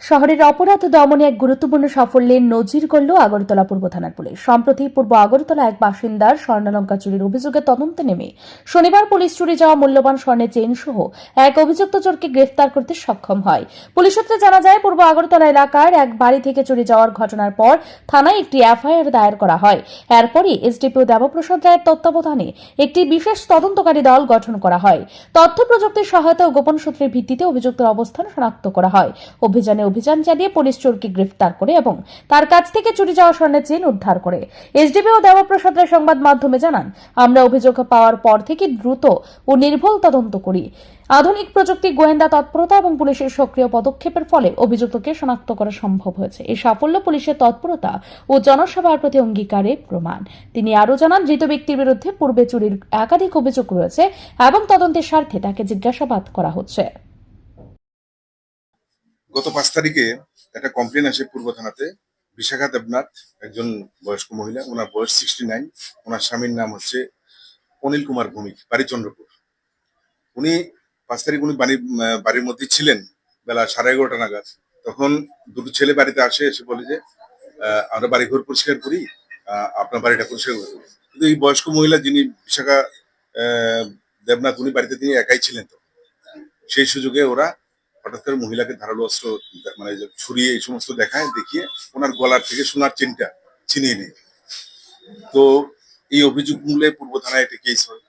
শহরের অপরাধ দমনে এক গুরুত্বপূর্ণ সাফল্যের নজির করল আগরতলা পূর্ব থানার পুলিশ। সম্প্রতি পূর্ব আগরতলা এক বাসিন্দার স্বর্ণালঙ্কার চুরির অভিযোগে তদন্তে নেমে শনিবার পুলিশ চুরি যাওয়া মূল্যবান স্বর্ণের চেইন সহ এক অভিযুক্ত চোরকে গ্রেফতার করতে সক্ষম হয়। পুলিশ সূত্রে জানা যায়, পূর্ব আগরতলা এলাকার এক বাড়ি থেকে চুরি যাওয়ার ঘটনার পর থানায় একটি এফআইআর দায়ের করা হয়। এরপরই এসডিপিও দেবপ্রসাদ রায়ের তত্ত্বাবধানে একটি বিশেষ তদন্তকারী দল গঠন করা হয়। তথ্য প্রযুক্তির সহায়তা ও গোপন সূত্রের ভিত্তিতে অভিযুক্তের অবস্থান শনাক্ত করা হয়। অভিযান চালিয়ে পুলিশ চোরকে গ্রেফতার করে এবং তার কাছ থেকে চুরি যাওয়া স্বর্ণের চেইন উদ্ধার করে। এসডিপিও দেবপ্রসাদ রায় সংবাদ মাধ্যমে জানান, আমরা অভিযোগ পাওয়ার পর থেকে দ্রুত ও নির্ভুল তদন্ত করি। আধুনিক প্রযুক্তি, গোয়েন্দা তৎপরতা এবং পুলিশের সক্রিয় পদক্ষেপের ফলে অভিযুক্তকে শনাক্ত করা সম্ভব হয়েছে। এই সাফল্য পুলিশের তৎপরতা ও জনসেবার প্রতি অঙ্গীকারের প্রমাণ। তিনি আরও জানান, ধৃত ব্যক্তির বিরুদ্ধে পূর্বে চুরির একাধিক অভিযোগ রয়েছে এবং তদন্তের স্বার্থে তাকে জিজ্ঞাসাবাদ করা হচ্ছে। গত 5 তারিখে একটা কমপ্লেন আসে পূর্ব থানাতে। বিশাখা দেবনাথ, একজন বয়স্ক মহিলা, ওনার বয়স 69। ওনার স্বামীর নাম হচ্ছে অনিল কুমার ভৌমিক, বাড়ি চন্দ্রপুর। উনি 5 তারিখ উনি বাড়ির মধ্যে ছিলেন বেলা 11:30 নাগাদ। তখন দুটো ছেলে বাড়িতে এসে বলে যে আমরা বাড়িঘর পরিষ্কার করি, আপনার বাড়িটা পরিষ্কার করে দেবো। কিন্তু এই বয়স্ক মহিলা যিনি বিশাখা দেবনাথ, উনি বাড়িতে তিনি একাই ছিলেন। তো সেই সুযোগে ওরা হঠাৎ করে মহিলাকে ধারালো অস্ত্র, মানে ছুরি, এই সমস্ত দেখিয়ে ওনার গলার থেকে সোনার চেনটা ছিনিয়ে নেয়। তো এই অভিযোগ মূলে পূর্ব থানায় একটা কেস হয়।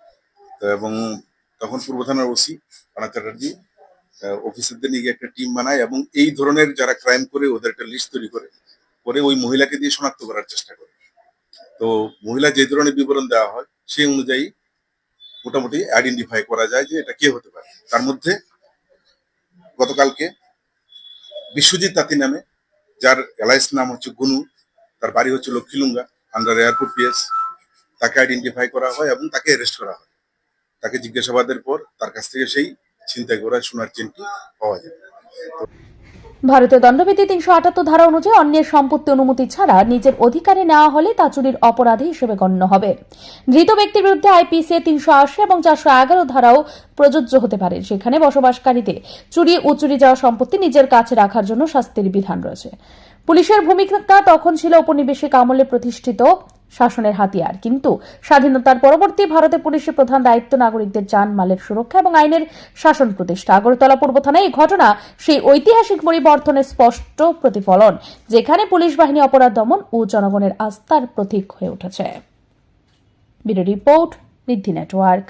এবং তখন পূর্ব থানার ওসি পানা চ্যাটার্জি অফিসারদের নিয়ে একটা টিম বানায় এবং এই ধরনের যারা ক্রাইম করে ওদের একটা লিস্ট তৈরি করে ওই মহিলাকে দিয়ে শনাক্ত করার চেষ্টা করে। তো মহিলা যে ধরনের বিবরণ দেওয়া হয় সেই অনুযায়ী মোটামুটি আইডেন্টিফাই করা যায় যে এটা কে হতে পারে। তার মধ্যে গতকালকে বিশ্বজিৎ তাঁতি নামে, যার এলাইস নাম হচ্ছে গুনু, তার বাড়ি হচ্ছে লক্ষ্মীলুঙ্গা, আন্ডার এয়ারপোর্ট পিএস, তাকে আইডেন্টিফাই করা হয় এবং তাকে অ্যারেস্ট করা হয়। তাকে জিজ্ঞাসাবাদের পর তার কাছ থেকে সেই ছিনতাই করা সোনার চেনটি পাওয়া যায়। ভারতীয় দণ্ডবিধি 378 ধারা অনুযায়ী অন্যের সম্পত্তি অনুমতি ছাড়া নিজের অধিকারে নেওয়া হলে তা চুরির অপরাধী হিসেবে গণ্য হবে। ধৃত ব্যক্তির বিরুদ্ধে আইপিসি 380 এবং 411 ধারাও প্রযোজ্য হতে পারে। সেখানে বসবাসকারীদের চুরি ও চুরি যাওয়া সম্পত্তি নিজের কাছে রাখার জন্য শাস্তির বিধান রয়েছে। পুলিশের ভূমিকা তখন ছিল ঔপনিবেশিক আমলে প্রতিষ্ঠিত শাসনের হাতিয়ার, কিন্তু স্বাধীনতার পরবর্তী ভারতে পুলিশের প্রধান দায়িত্ব নাগরিকদের জানমালের সুরক্ষা এবং আইনের শাসন প্রতিষ্ঠা। আগরতলা পূর্ব থানায় এই ঘটনা সেই ঐতিহাসিক পরিবর্তনের স্পষ্ট প্রতিফলন, যেখানে পুলিশ বাহিনী অপরাধ দমন ও জনগণের আস্থার প্রতীক হয়ে উঠেছে। ব্যুরো রিপোর্ট, ঋদ্ধি নেটওয়ার্ক।